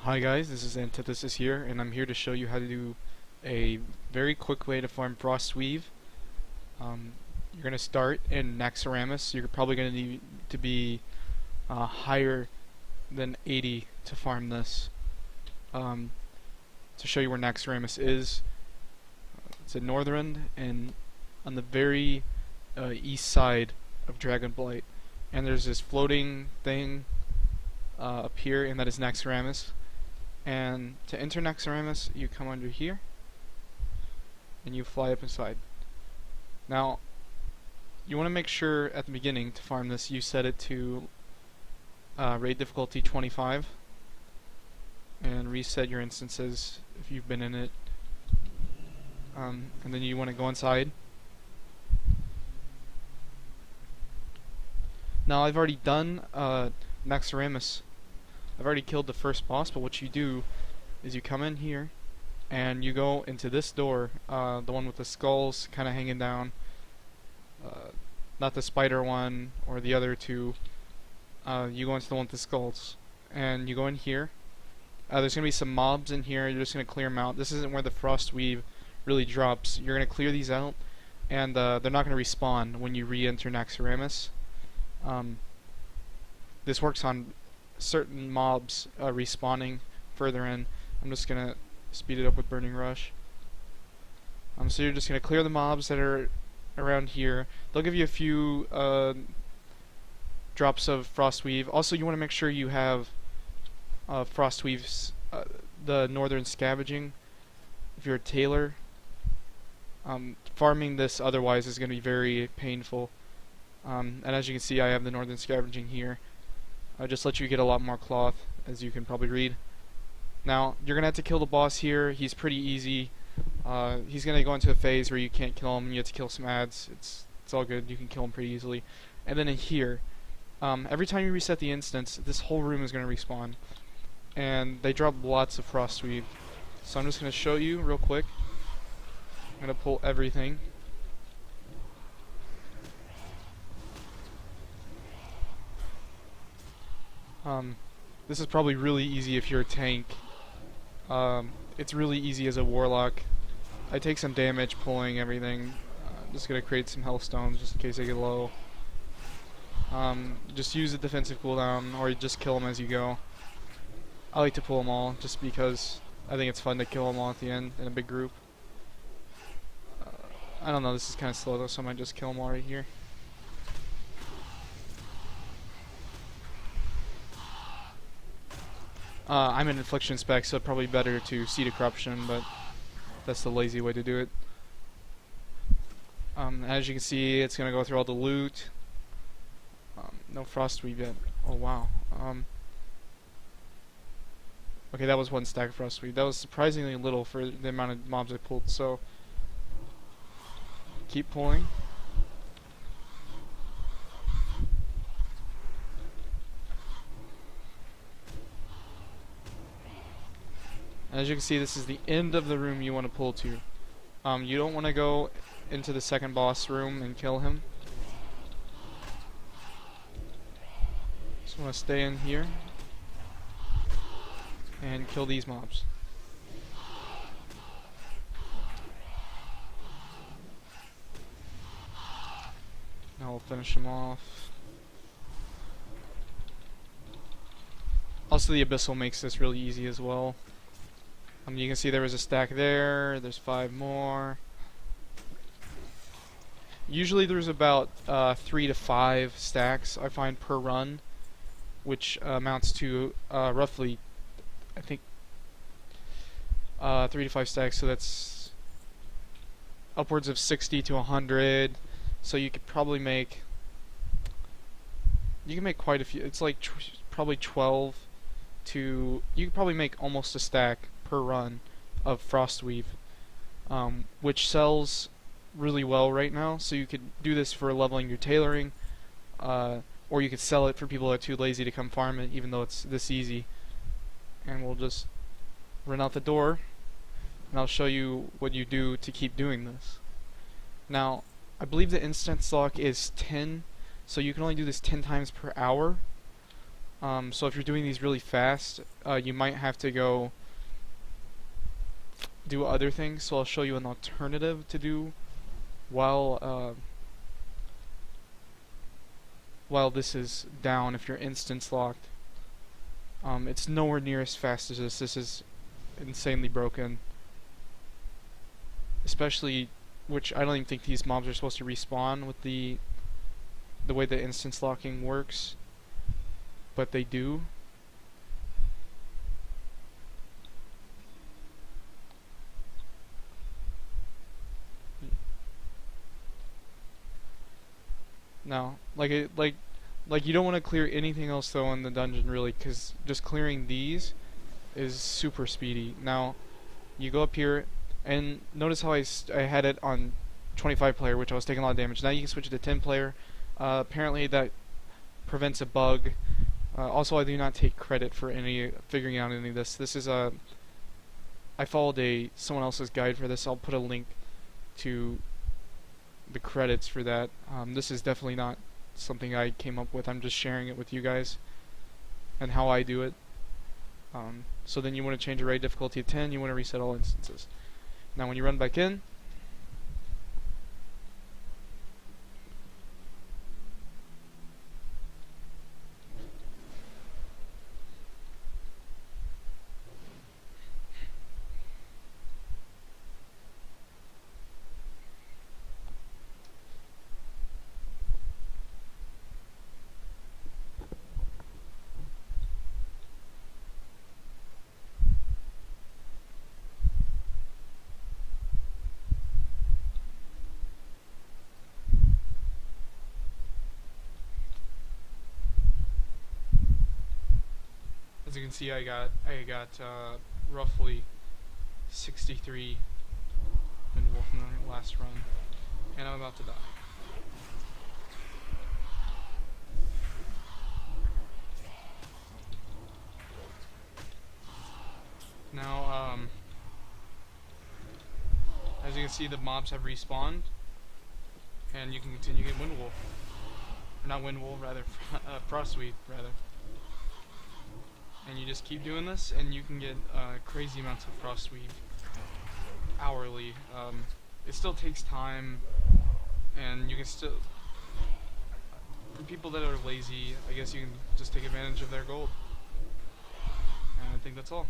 Hi guys, this is Antithesis here, and I'm here to show you how to do a very quick way to farm Frostweave. You're going to start in naxx. You're probably going to need to be higher than 80 to farm this. To show you where naxx is, it's in Northrend and on the very east side of Dragonblight. And there's this floating thing up here, and that is naxx. And to enter naxx, you come under here and you fly up inside. Now, you want to make sure at the beginning to farm this you set it to raid difficulty 25 and reset your instances if you've been in it. And then you want to go inside. Now, I've already done naxx. I've already killed the first boss, but what you do is you come in here and you go into this door, the one with the skulls kind of hanging down, not the spider one or the other two. You go into the one with the skulls and you go in here. There's going to be some mobs in here. You're just going to clear them out. This isn't where the Frostweave really drops. You're going to clear these out, and they're not going to respawn when you re-enter naxx. This works on certain mobs respawning further in. I'm just gonna speed it up with Burning Rush. So you're just gonna clear the mobs that are around here. They'll give you a few drops of Frostweave. Also, you want to make sure you have Frostweave's the Northern Scavenging. If you're a tailor, farming this otherwise is going to be very painful. And as you can see, I have the Northern Scavenging here. Just let you get a lot more cloth, as you can probably read. Now, you're going to have to kill the boss here. He's pretty easy. He's going to go into a phase where you can't kill him. You have to kill some ads. It's all good. You can kill him pretty easily. And then in here, every time you reset the instance, this whole room is going to respawn. And they drop lots of Frostweave. So I'm just going to show you real quick. I'm going to pull everything. This is probably really easy if you're a tank. It's really easy as a warlock. I take some damage pulling everything. Just gonna create some health stones just in case they get low. Just use the defensive cooldown, or you just kill them as you go. I like to pull them all just because I think it's fun to kill them all at the end in a big group. I don't know, this is kind of slow though, so I might just kill them all right here. I'm an Infliction spec, so probably better to Seed of Corruption, but that's the lazy way to do it. As you can see, it's going to go through all the loot. No Frostweave yet. Oh wow. Okay, that was one stack of Frostweave. That was surprisingly little for the amount of mobs I pulled, so keep pulling. As you can see, this is the end of the room you want to pull to. You don't want to go into the second boss room and kill him. Just want to stay in here and kill these mobs. Now we'll finish them off. Also, the Abyssal makes this really easy as well. You can see there was a stack there. There's 5 more. Usually there's about 3 to 5 stacks I find per run, which amounts to roughly, I think, 3 to 5 stacks. So that's upwards of 60 to 100. So you could probably make. You can make quite a few. It's like probably 12 to. You could probably make almost a stack per run of Frostweave, which sells really well right now. So you could do this for leveling your tailoring, or you could sell it for people that are too lazy to come farm it, even though it's this easy. And we'll just run out the door, and I'll show you what you do to keep doing this. Now, I believe the instance lock is 10, so you can only do this 10 times per hour. So if you're doing these really fast, you might have to go do other things. So I'll show you an alternative to do while while this is down. If you're instance locked, it's nowhere near as fast as this. This is insanely broken. Especially, which I don't even think these mobs are supposed to respawn with the way the instance locking works, but they do. No, like you don't want to clear anything else though in the dungeon really, because just clearing these is super speedy. Now you go up here and notice how I had it on 25 player, which I was taking a lot of damage. Now you can switch it to 10 player. Apparently that prevents a bug. Also, I do not take credit for figuring out any of this. This is I followed someone else's guide for this. I'll put a link to the credits for that. This is definitely not something I came up with. I'm just sharing it with you guys and how I do it. So then you want to change your raid difficulty to 10. You want to reset all instances. Now when you run back in, as you can see, I got roughly 63 in Wolf in the last run, and I'm about to die. Now, as you can see, the mobs have respawned, and you can continue to get Windwolf. Or not Windwolf, rather, Frostweave, rather. And you just keep doing this, and you can get crazy amounts of Frostweave hourly. It still takes time, and you can still... For people that are lazy, I guess you can just take advantage of their gold. And I think that's all.